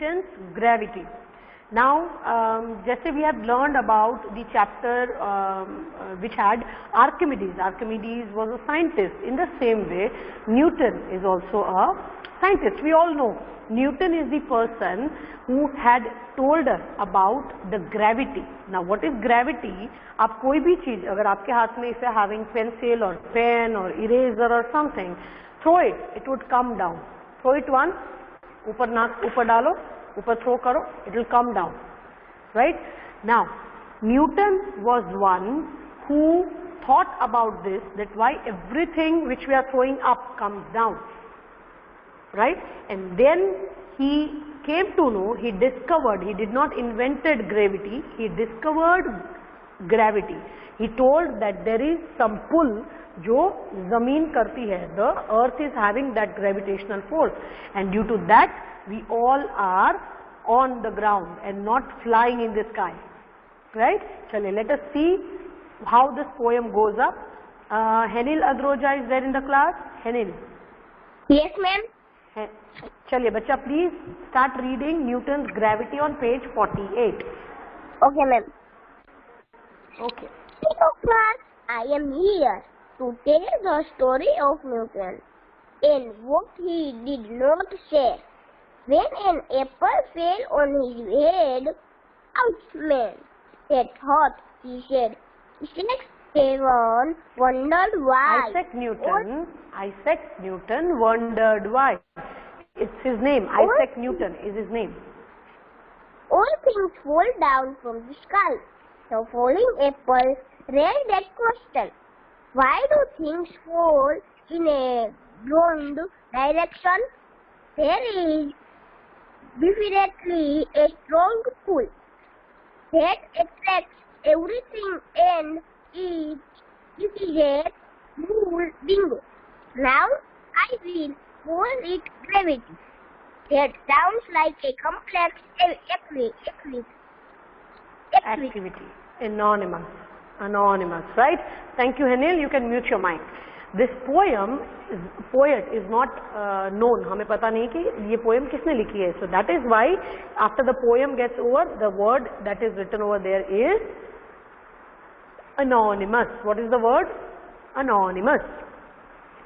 Newton's gravity. Now, just we have learned about the chapter which had Archimedes. Archimedes was a scientist. In the same way, Newton is also a scientist. We all know Newton is the person who had told us about the gravity. Now, what is gravity? आप कोई भी चीज अगर आपके हाथ में इसे having pencil or pen or eraser or something, throw it, it would come down. Throw it once, ऊपर डालो, ऊपर throw करो, it will come down, right? Now, Newton was one who thought about this, that why everything which we are throwing up comes down, right? And then he came to know, he discovered, he did not invented gravity, he discovered gravity. He told that there is some pull जो जमीन करती है, the earth is having that gravitational force, and due to that we all are on the ground and not flying in the sky, right? Chale, let us see how this poem goes up. Henil Adroja is there in the class. Henil. Yes, ma'am. Chaliye, bacha, please start reading Newton's gravity on page 48. Okay, ma'am. Okay. Hello, class. I am here to tell the story of Newton and what he did not say. When an apple fell on his head, ouch, man, that hurt, he said. Isaac Newton wondered why. Isaac Newton wondered why. It's his name. Isaac Newton is his name. All things fall down from the sky. The falling apple raised that question. Why do things fall in a wrong direction? There is definitely a strong pull that attracts everything, and it is a rule bingo. Now I will call it gravity. That sounds like a complex activity. Anonymous, right? Thank you, Henil. You can mute your mic. This poet is not known. हमें पता नहीं कि ये poem किसने लिखी है. So that is why after the poem gets over, the word that is written over there is anonymous. What is the word? Anonymous,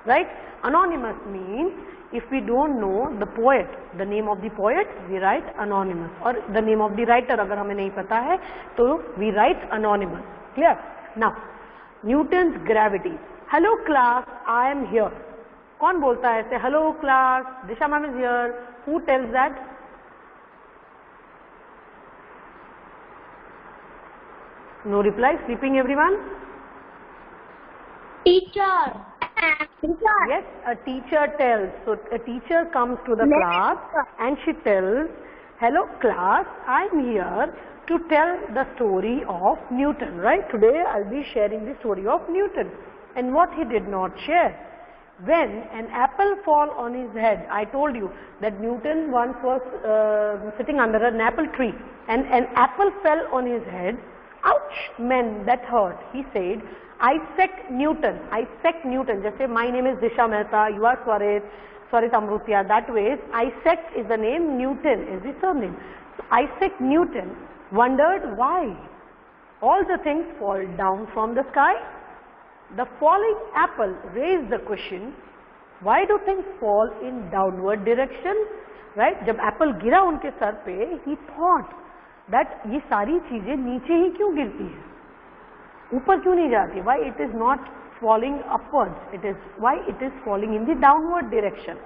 right? Anonymous means if we don't know the poet, the name of the poet, we write anonymous. Or the name of the writer अगर हमें नहीं पता है तो we write anonymous. Clear? Now, Newton's gravity. Hello class, I am here. कौन बोलता है ऐसे? Hello class, Disha ma'am is here. Who tells that? No reply. Sleeping everyone? Teacher. Yes, a teacher tells. So a teacher comes to the class and she tells, hello class, I am here to tell the story of Newton, right? Today I'll be sharing the story of Newton and what he did not share. When an apple fall on his head, I told you that Newton once was sitting under an apple tree and an apple fell on his head. Ouch, man, that hurt. He said, Isaac Newton, just say my name is Disha Mehta, you are Swarit Amrutia, that way Isaac is the name, Newton is the surname. So Isaac Newton wondered why all the things fall down from the sky. The falling apple raised the question, why do things fall in downward direction, right? जब apple गिरा उनके sir पे, he thought that ये सारी चीजें नीचे ही क्यों गिरती हैं, ऊपर क्यों नहीं जाती? Why it is not falling upwards? Why it is falling in the downward direction?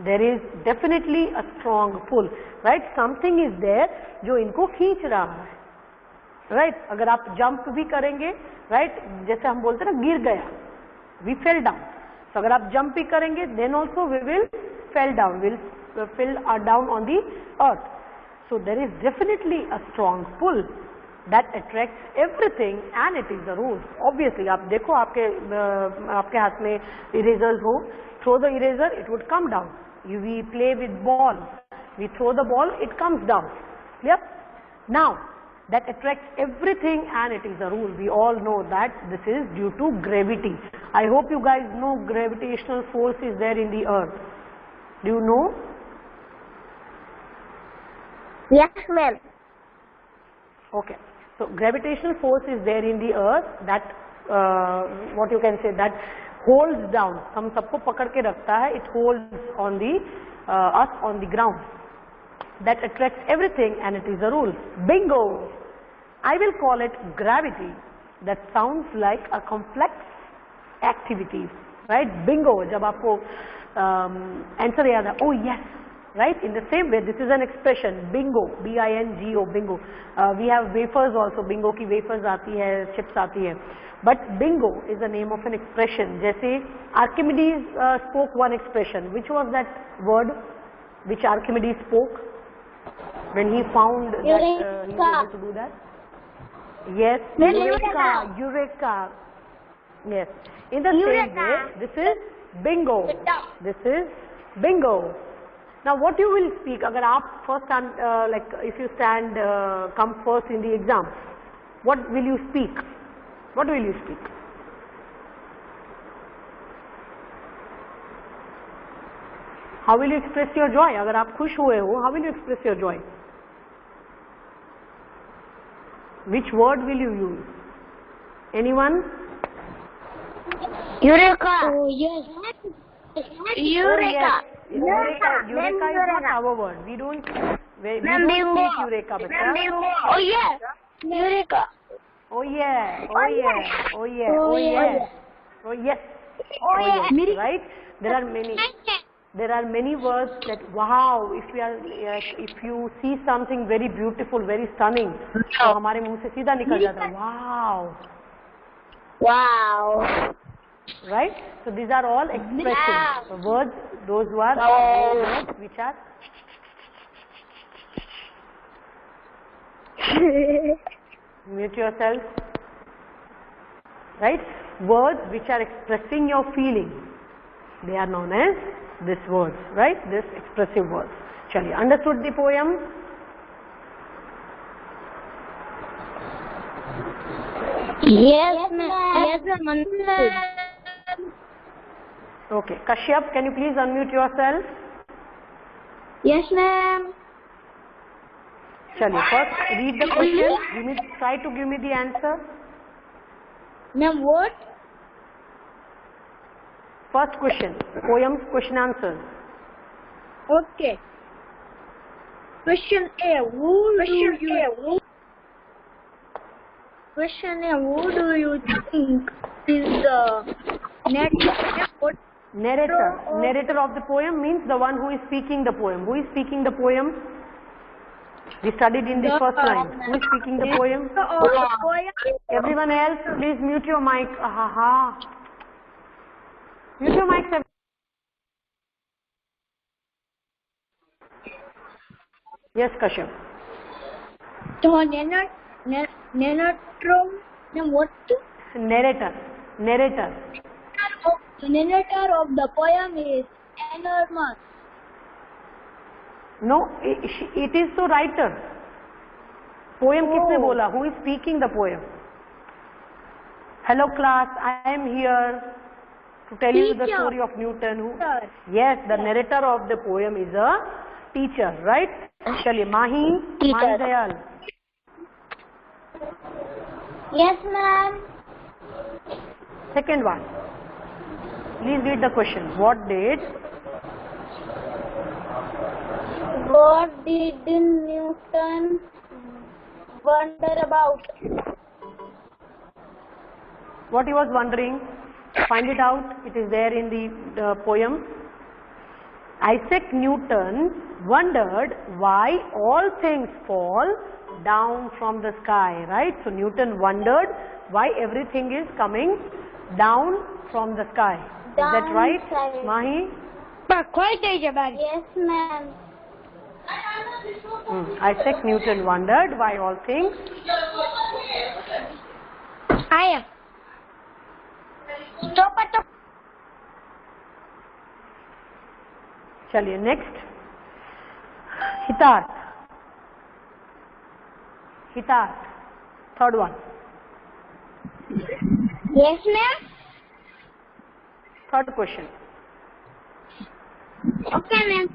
There is definitely a strong pull, right? Something is there जो इनको खींच रहा है, right? अगर आप jump भी करेंगे, right? जैसे हम बोलते हैं ना गिर गया, we fell down. So अगर आप jump भी करेंगे, then also we will fell down, down on the earth. So there is definitely a strong pull that attracts everything, and it is the rule. Obviously, आप देखो आपके हाथ में erasers हो, throw the eraser, it would come down. We play with ball, we throw the ball, it comes down. Yep. Now that attracts everything, and it is a rule. We all know that this is due to gravity. I hope you guys know gravitational force is there in the earth. Do you know? Yes, ma'am. Okay. So gravitational force is there in the earth that what you can say that holds down. हम सबको पकड़ के रखता है. It holds on the us on the ground. That attracts everything and it is a rule. Bingo! I will call it gravity. That sounds like a complex activity, right? Bingo! जब आपको answer याद है, oh yes, right? In the same way, this is an expression, bingo, B-I-N-G-O, bingo. We have wafers also, bingo की wafers आती है, chips आती है. But bingo is the name of an expression. जैसे Archimedes spoke one expression. Which was that word which Archimedes spoke when he found that he was able to do that? Yes, eureka, eureka. Yes. In the same way, this is bingo. This is bingo. Now, what you will speak? अगर आप first stand, like if you stand, come first in the exam, what will you speak? What will you speak? How will you express your joy? अगर आप खुश हुए हो, how will you express your joy? Which word will you use? Anyone? Eureka. Oh, yes. Eureka. Oh, yes. Eureka is not our word. We don't speak eureka, beta. Oh, yes. Eureka. Oh yeah. Oh yeah. Oh yeah. Oh yeah. Oh yes. Oh, yes. Right? There are many words that wow. If you see something very beautiful, very stunning, तो हमारे मुंह से सीधा निकल जाता है. Wow. Wow. Right? So these are all expressions. Words, those who are words which are mute yourself. Right? Words which are expressing your feeling. They are known as these words. Right? This expressive words. Chaliye, understood the poem? Yes, ma'am. Yes, ma'am. Okay. Kashyap, can you please unmute yourself? Yes, ma'am. Chaliye, first read the question. Try to give me the answer. Ma'am, what? First question. Poem's question answers. Okay. Question A. Who do you think is the narrator? Narrator of the poem means the one who is speaking the poem. Who is speaking the poem? We studied in the first line. Who is speaking the poem? Everyone else, please mute your mic. Mute your mic. Yes, Kashyap. Narrator. The narrator of the poem is enormous. No, it is the writer. Poem किसने बोला? Who is speaking the poem? Hello class, I am here to tell you the story of Newton. Yes, the narrator of the poem is a teacher, right? Chaliye, Mahi Dayal. Yes, ma'am. Second one. Please read the question. What did Newton wonder about? What he was wondering? Find it out. It is there in the poem. Isaac Newton wondered why all things fall down from the sky, right? So Newton wondered why everything is coming down from the sky. Is that right, Mahi? Yes, ma'am. Isaac Newton wondered why all things. I am. Stop it. Chaliye, next. Hitarth. Third one. Yes, ma'am. Third question. Okay, ma'am.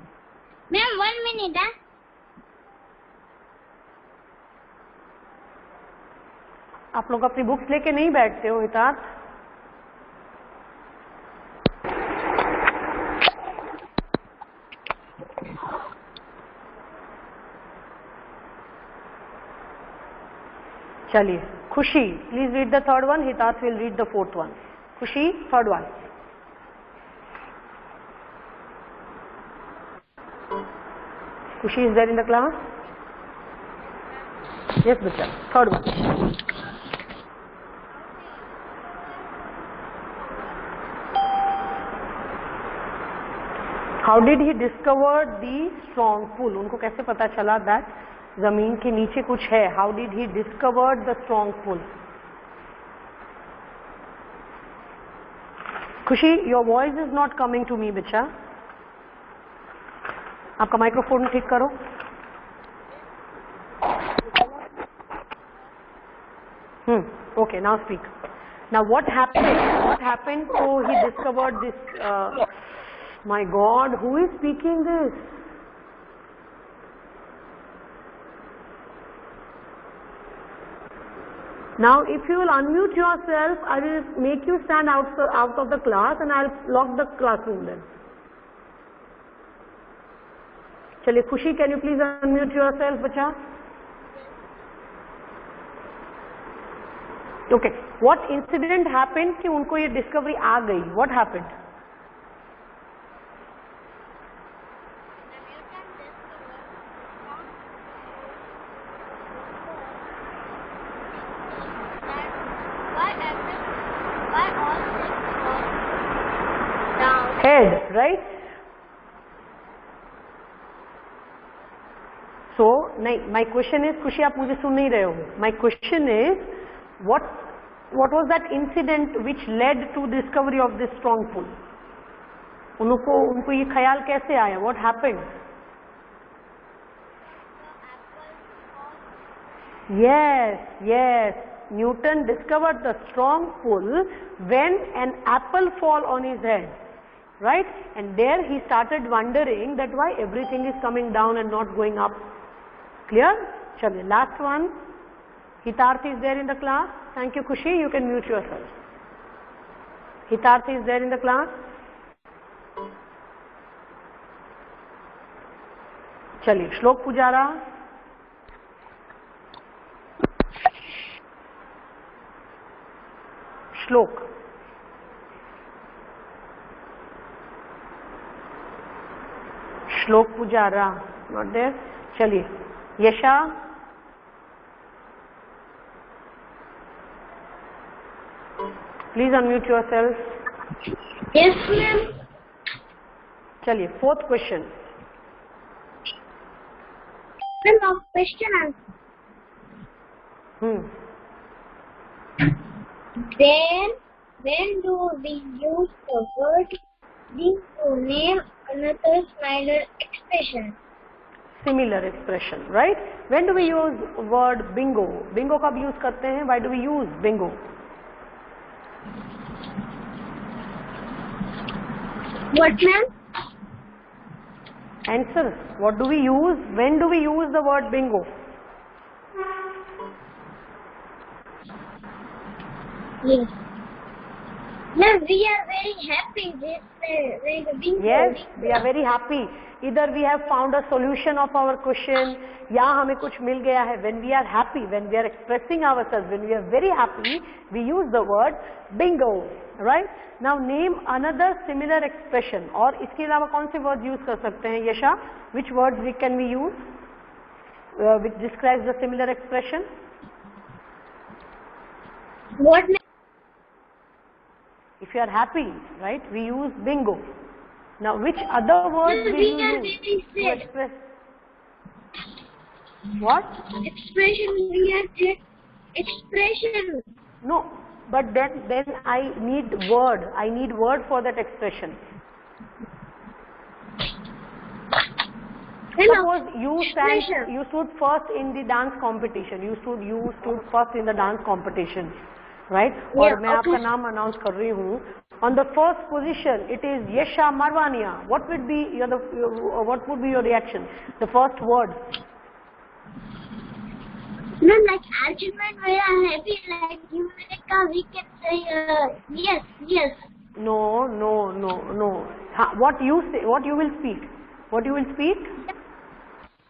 Ma'am, 1 minute, आप लोग अपनी books लेके नहीं बैठते हो हितार्थ? चलिए, Khushi, please read the third one. Hitarth will read the fourth one. Khushi, third one. Kushi is there in the class? Yes, beta. Third one. How did he discover the strong pull? उनको कैसे पता चला that जमीन के नीचे कुछ है? How did he discover the strong pull? Kushi, your voice is not coming to me, beta. आपका माइक्रोफोन ठीक करो. Okay, now speak. Now what happened? What happened? So he discovered this. My God, who is speaking this? Now, if you will unmute yourself, I will make you stand out of the class, and I'll lock the classroom then. चलिए, खुशी, can you please unmute yourself बच्चा. Okay, what incident happened कि उनको ये discovery आ गई? What happened? Head, right? So, नहीं, my question is, खुशी आप मुझे सुन नहीं रहे हो. My question is, what was that incident which led to discovery of this strong pull? उनको ये ख्याल कैसे आया? What happened? Yes. Newton discovered the strong pull when an apple fall on his head, right? And there he started wondering that why everything is coming down and not going up. Clear? Chaliye, last one. Hitarth is there in the class. Thank you, Kushi. You can mute yourself. Hitarth is there in the class. चलिए, श्लोक पुजारा. श्लोक. श्लोक Pujara. Not there. चलिए, यशा. Please unmute yourself. Yes, ma'am. चलिए, fourth question. Ma'am, question answer. Then, when do we use the word being to name another similar expression? Similar expression, right? When do we use word bingo? Bingo कब use करते हैं? Why do we use bingo? What, ma'am? Answer. What do we use? When do we use the word bingo? Yes. Ma'am, we are very happy with bingo. Yes, we are very happy. Either we have found a solution of our question, या हमें कुछ मिल गया है. When we are happy, when we are expressing ourselves, when we are very happy, we use the word bingo, right? Now name another similar expression. और इसके अलावा कौन से words use कर सकते हैं यशा? Which words can we use which describes the similar expression? What? If you are happy, right, we use bingo. Now, which other words will you use to express? What? Expression. We are said expression. No, but then I need word. I need word for that expression. Suppose you stood first in the dance competition. You stood first in the dance competition, right? और मैं आपका नाम announce कर रही हूँ. On the first position, it is Yesha Marwania. What would be your reaction? The first word. Ma'am, like as when we are happy, like Eureka, we can say yes, yes. No, no, no, no. What you say? What you will speak? What you will speak?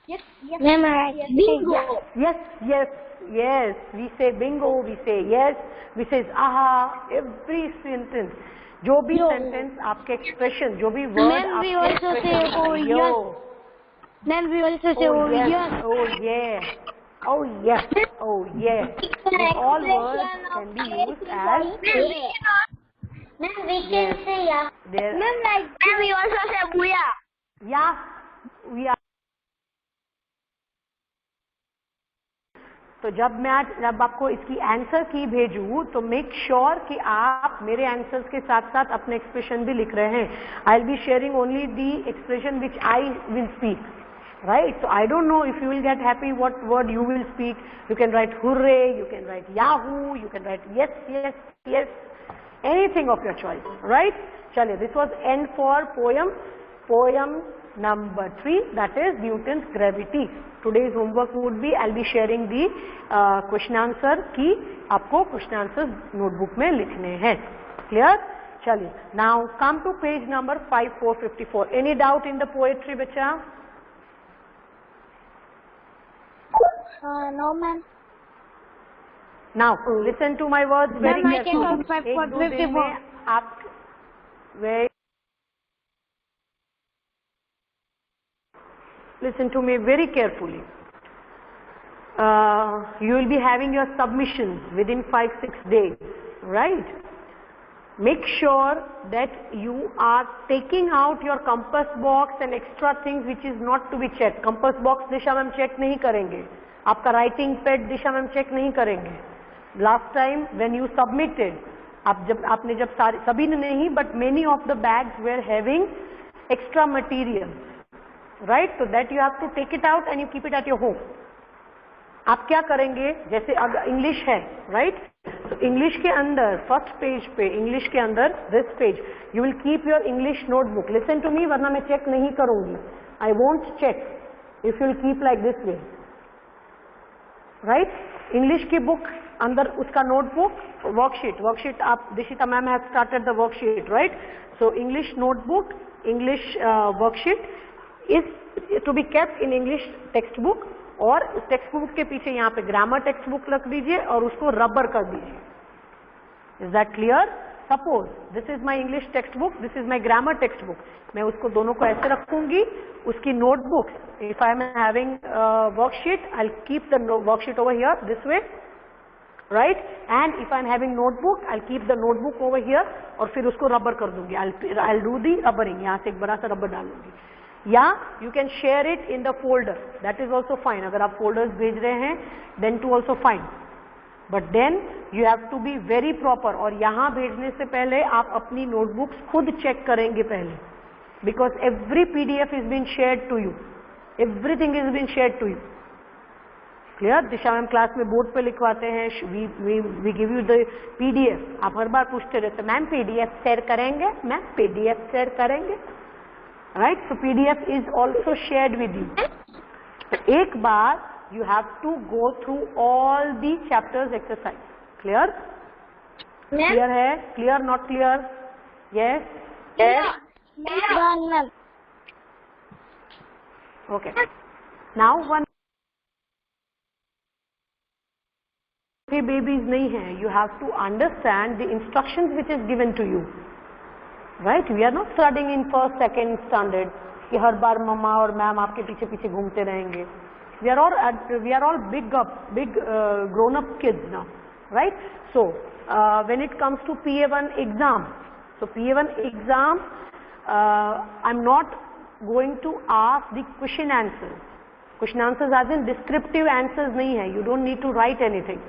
Yes, yes. Ma'am, bingo. Yes, yes, yes. We say bingo. We say yes. We say aha. Every sentence. जो भी sentence आपके expression, जो भी word Ma'am, we आपके also say expression oh yo. yes. Ma'am, we also say Oh yes. yes. Oh yeah. Oh yes. Oh yeah. These all words can be used as Ma'am, we can say yeah. there. Ma'am, like ma'am, we also say booyah. Yeah, we are. तो जब आपको इसकी answer की भेजूँ तो make sure कि आप मेरे आंसर्स के साथ साथ अपने एक्सप्रेशन भी लिख रहे हैं. I will be sharing only the expression which I will speak, right? So I don't know if you will get happy what word you will speak. You can write hooray, you can write yahoo, you can write yes, yes, yes, anything of your choice, right? Chaliye, this was end for poem. Poem number 3, that is Newton's gravity. Today's homework would be, I'll be sharing the question answer की आपको question answers notebook में लिखने हैं. Clear? चलिए, now come to page number 5454. Any doubt in the poetry बच्चा? No, ma'am. Now listen to my words very Ma'am, I can carefully. count 5 एक for दो दिन 54. में आप very listen to me very carefully. You will be having your submissions within 5-6 days, right? Make sure that you are taking out your compass box and extra things which is not to be checked. Compass box दिशा में हम check नहीं करेंगे. आपका writing pad दिशा में हम check नहीं करेंगे. Last time when you submitted, आपने जब सभी ने नहीं, but many of the bags were having extra materials, right? So that you have to take it out and you keep it at your home. आप क्या करेंगे, जैसे अगर इंग्लिश है, राइट? तो इंग्लिश के अंदर फर्स्ट पेज पे, इंग्लिश के अंदर this page, you will keep your English notebook. Listen to me, वरना मैं चेक नहीं करूंगी. I won't check if you will keep like this way, right? English की बुक अंदर उसका नोटबुक, वर्कशीट आप, Dishita ma'am has started the worksheet, right? So English notebook, English worksheet is to be kept in English textbook. और text book के पीछे यहाँ पे grammar text book रख दीजिए और उसको रबर कर दीजिए. Is that clear? Suppose this is my English text book, this is my grammar text book. मैं उसको दोनों को ऐसे रखूंगी. उसकी notebook, if I am having worksheet, I will keep the worksheet over here this way, right? And if I am having notebook, I will keep the notebook over here और फिर उसको रबर कर दूंगी. I will do the rubber ring. यहाँ से एक बड़ा सा रबर डालूंगी. या you can share it in the folder, that is also fine. अगर आप फोल्डर्स भेज रहे हैं then too also fine, but then you have to be very proper. और यहाँ भेजने से पहले आप अपनी नोटबुक्स खुद चेक करेंगे पहले, because every PDF is been shared to you, everything is been shared to you. Clear? Disha ma'am class में बोर्ड पे लिखवाते हैं, we give you the PDF. आप हर बार पूछते रहते, मैम PDF शेयर करेंगे, मैम PDF शेयर करेंगे, right? So PDF is also shared with you. So एक बार you have to go through all the chapters exercise. Clear? Clear है? Clear? Not clear? Yes? Yes. Ma'am. Okay. Now one babies नहीं है. You have to understand the instructions which is given to you. Right? We are not studying in first, second standard कि हर बार मम्मा और ma'am आपके पीछे पीछे घूमते रहेंगे. We are all big grown up kids now, right? So when it comes to PA1 exam, so PA1 exam, I'm not going to ask the question answers. Question answers as in descriptive answers नहीं है. You don't need to write anything.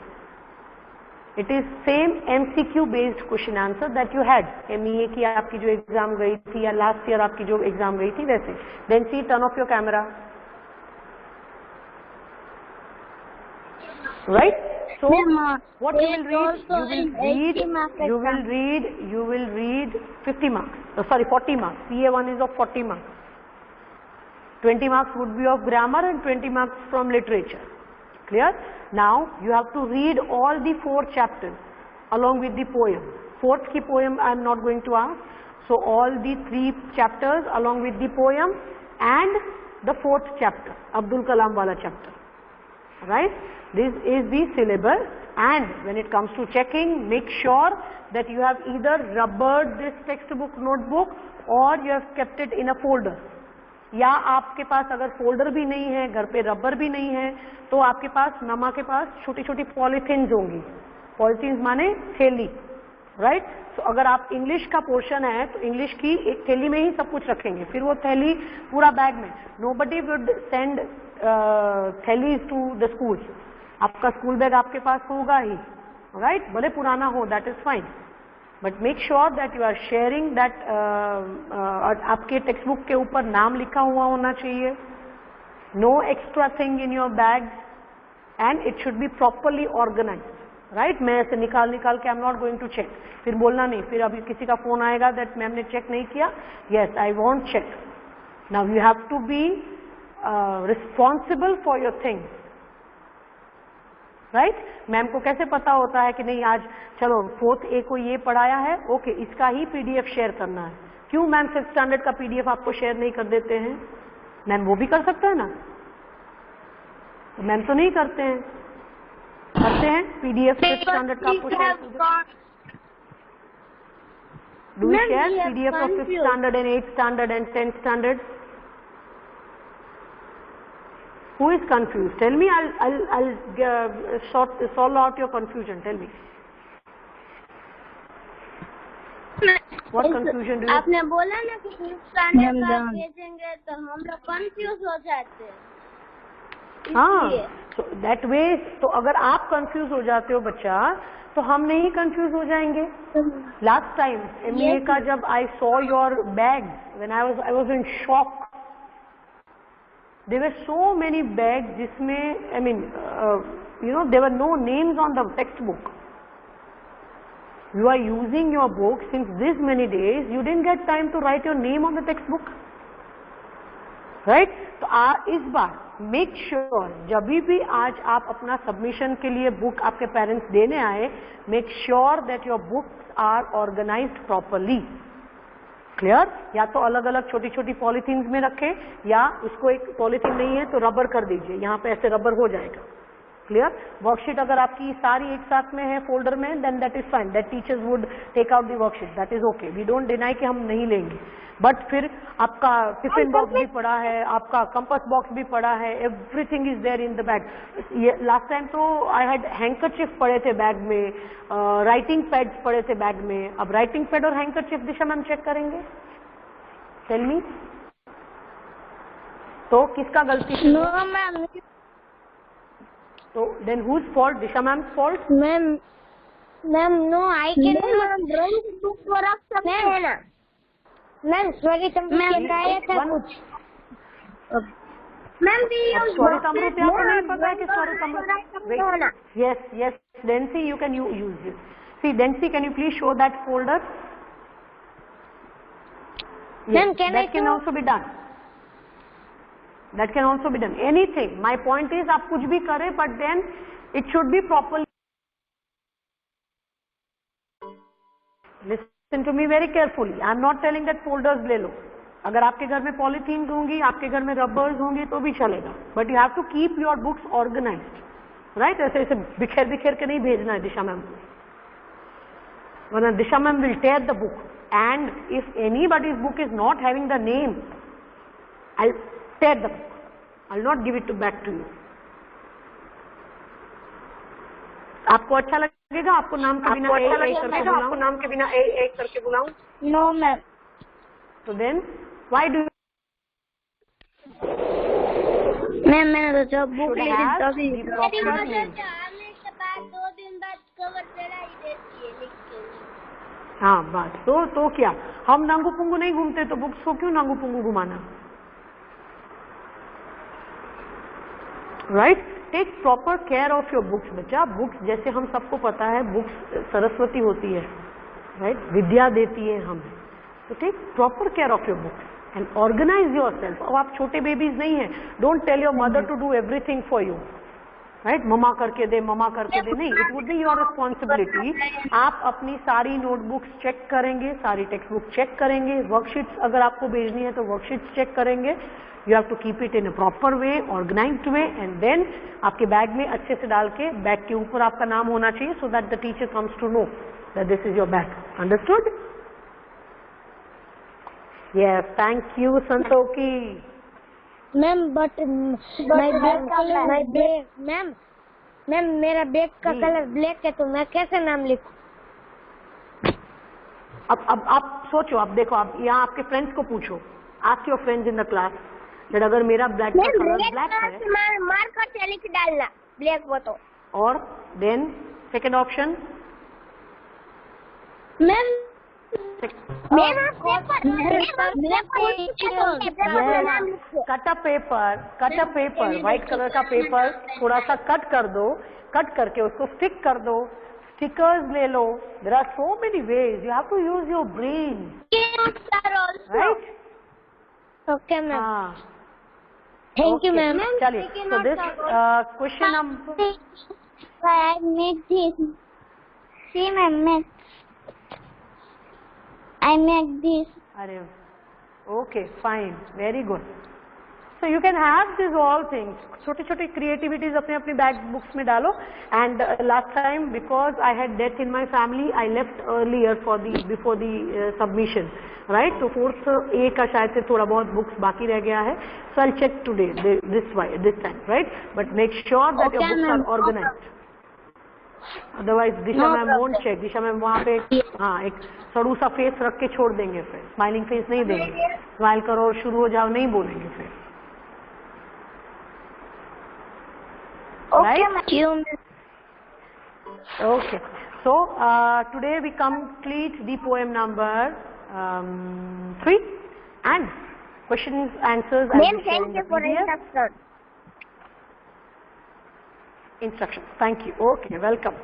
It is same MCQ based question answer that you had. MEA की आपकी जो exam गई थी या last year आपकी जो एग्जाम गई थी वैसे. Then see, turn off your camera. Right? So what you will read? You will read 50 marks. Oh, sorry, 40 marks. PA1 is of 40 marks. 20 marks would be of grammar and 20 marks from literature. Clear? Now you have to read all the 4 chapters along with the poem. 4th ki poem I am not going to ask. So all the 3 chapters along with the poem and the 4th chapter, Abdul Kalam wala chapter. Right? This is the syllabus, and when it comes to checking, make sure that you have either rubbered this textbook notebook or you have kept it in a folder. या आपके पास अगर folder भी नहीं है, घर पे rubber भी नहीं है, तो आपके पास मामा के पास छोटी छोटी पॉलिथीन्स होंगी. पॉलिथीन्स माने थैली, राइट? तो अगर आप इंग्लिश का पोर्शन है तो इंग्लिश की एक थैली में ही सब कुछ रखेंगे, फिर वो थैली पूरा बैग में. नोबडी वुड सेंड थैलीज टू द स्कूल. आपका स्कूल बैग आपके पास होगा ही, राइट? भले पुराना हो, that is fine, but make sure that you are sharing that. आपके टेक्स्ट बुक के ऊपर नाम लिखा हुआ होना चाहिए. No extra thing in your bag and it should be properly organised, right? मैं ऐसे निकाल के I am not going to check, फिर बोलना नहीं, फिर अभी किसी का फोन आएगा दैट मैम ने चेक नहीं किया. Yes, I want check. Now you have to be responsible for your things, right? Ma'am को कैसे पता होता है कि नहीं आज चलो 4th A को ये पढ़ाया है, ओके इसका ही PDF शेयर करना है. क्यों मैम 5th स्टैंडर्ड का PDF आपको शेयर नहीं कर देते हैं? मैम वो भी कर सकते हैं ना, तो मैम तो नहीं करते हैं. करते हैं PDF 5th स्टैंडर्ड का आपको share. Do you share PDF of 5th standard and 8th standard and 10th standard? Who is confused? Tell me. I'll solve out your confusion. Tell me. What confusion do you? आपने बोला ना कि 5th standard का भेजेंगे तो हम लोग confuse हो जाते हैं. हाँ, so that way. तो अगर आप कंफ्यूज हो जाते हो बच्चा, तो हम नहीं कंफ्यूज हो जाएंगे. लास्ट टाइम MA का जब I saw your bags, when I was in shock. There were so many bags जिसमें, I mean, there were no names on the textbook. You are using your book since this many days. You didn't get time to write your name on the textbook, right? तो इस बार make sure जब भी आज आप अपना submission के लिए book आपके पेरेंट्स देने आए, make sure that your books are organized properly. Clear? या तो अलग अलग छोटी छोटी पॉलिथीन्स में रखें, या उसको एक पॉलिथीन नहीं है तो रबर कर दीजिए, यहाँ पे ऐसे रबर हो जाएगा. क्लियर? वर्कशीट अगर आपकी सारी एक साथ में है फोल्डर में, then that is fine, that teachers would take out the worksheet, that is okay. We don't deny कि हम नहीं लेंगे, बट फिर आपका टिफिन बॉक्स भी पड़ा है, आपका कंपास बॉक्स भी पड़ा है, everything is there in the bag. Last time तो आई हैड हैंकरचिफ पड़े थे बैग में, राइटिंग पैड्स पड़े थे बैग में. अब राइटिंग पैड और हैंकरचिफ दिशा मैम चेक करेंगे. Tell me. तो किसका गलती? No ma'am. तो then whose fault? Disha ma'am fault? Ma'am no, I can drawing book को रख सकते हैं ना. मैम सॉरी मैम बताया था कुछ. मैम सॉरी तमरूप आपको नहीं पता है कि sorry Tamrup? Yes Nancy, you can use this. See Nancy, can you please show that folder? Yes, that can also be done. That can also be done. Anything. My point is आप कुछ भी करें, but then it should be properly. Listen to me very carefully. I am not telling that folders ले लो. अगर आपके घर में polythene होंगी, आपके घर में रबर्स होंगी तो भी चलेगा, but you have to keep your books organised, right? ऐसे बिखेर के नहीं भेजना है दिशा मैम को, वरना Disha ma'am will tear the book. And if anybody's book is not having the name, I'll tear the book. I'll not give it back to you. आपको अच्छा लगेगा? आपको नाम के बिना ए करके बुलाऊं? No ma'am. So then, why do you? मैंने तो जब बुक ली थी तभी. के बाद 2 दिन बाद कवर चढ़ाई देती है लिख के. हाँ बात तो क्या, हम नांगू पुंगू नहीं घूमते तो बुक्स को क्यों नांगू पुंगू घुमाना, right? Take proper care of your books बच्चा. बुक्स जैसे हम सबको पता है, बुक्स सरस्वती होती है, राइट? विद्या देती है हमें. तो take proper care of your books and organise yourself. अब आप छोटे बेबीज नहीं है, don't tell your mother to do everything for you. Right, mama करके दे नहीं, it would be your responsibility. आप अपनी सारी नोटबुक्स चेक करेंगे, सारी टेक्स्ट बुक चेक करेंगे, वर्कशीट्स अगर आपको भेजनी है तो वर्कशीट्स चेक करेंगे। You have to keep it in a proper way, organised way, and then आपके बैग में अच्छे से डाल के बैग के ऊपर आपका नाम होना चाहिए, so that the teacher comes to know that this is your bag. Understood? Yes, thank you Santoshi. Ma'am but ma'am मेरा बैग का कलर ब्लैक है, तो मैं कैसे नाम लिखूं? अब आप सोचो, आप देखो, आप यहाँ आपके फ्रेंड्स को पूछो, ask your friends in the class that अगर मेरा ब्लैक का कलर ब्लैक है, मार्कर से लिख डालना ब्लैक वो तो। और then second option, ma'am cut a paper, white colour का पेपर थोड़ा सा कट कर दो, कट करके उसको स्टिक कर दो, स्टिकर्स ले लो। There are so many ways, you have to use your brain, right? Okay ma'am, हाँ, थैंक यू मैम। चलिए, so this question number, I made this. See, I made this. अरे okay, fine, very good. So you can have these all things, छोटे छोटे creativities अपने अपने bag books में डालो। And last time because I had death in my family, I left earlier for the before the submission, right? तो fourth A का शायद से थोड़ा बहुत बुक्स बाकी रह गया है, so I'll check today this time, right? But make sure that your books are organized. Otherwise Disha ma'am won't check, Disha ma'am वहाँ पे हाँ एक सड़ू सा फेस रख के छोड़ देंगे, फिर स्माइलिंग फेस नहीं देंगे, स्माइल करो और शुरू हो जाओ नहीं बोलेंगे फिर। Right? Okay. So today we complete the poem number 3 and questions answers. Ma'am, thank you for instruction. Instructions. Thank you. Okay, welcome.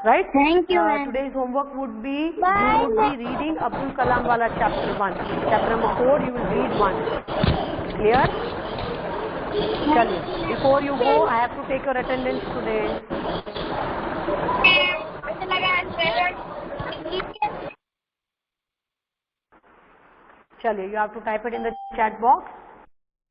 Right? Thank you, ma'am. Today's homework would be you would be reading Abdul Kalam wala chapter 1. Chapter number 4 you will read 1. Clear? Chaliye. Before you go, I have to take your attendance today. Chaliye, you have to type it in the chat box.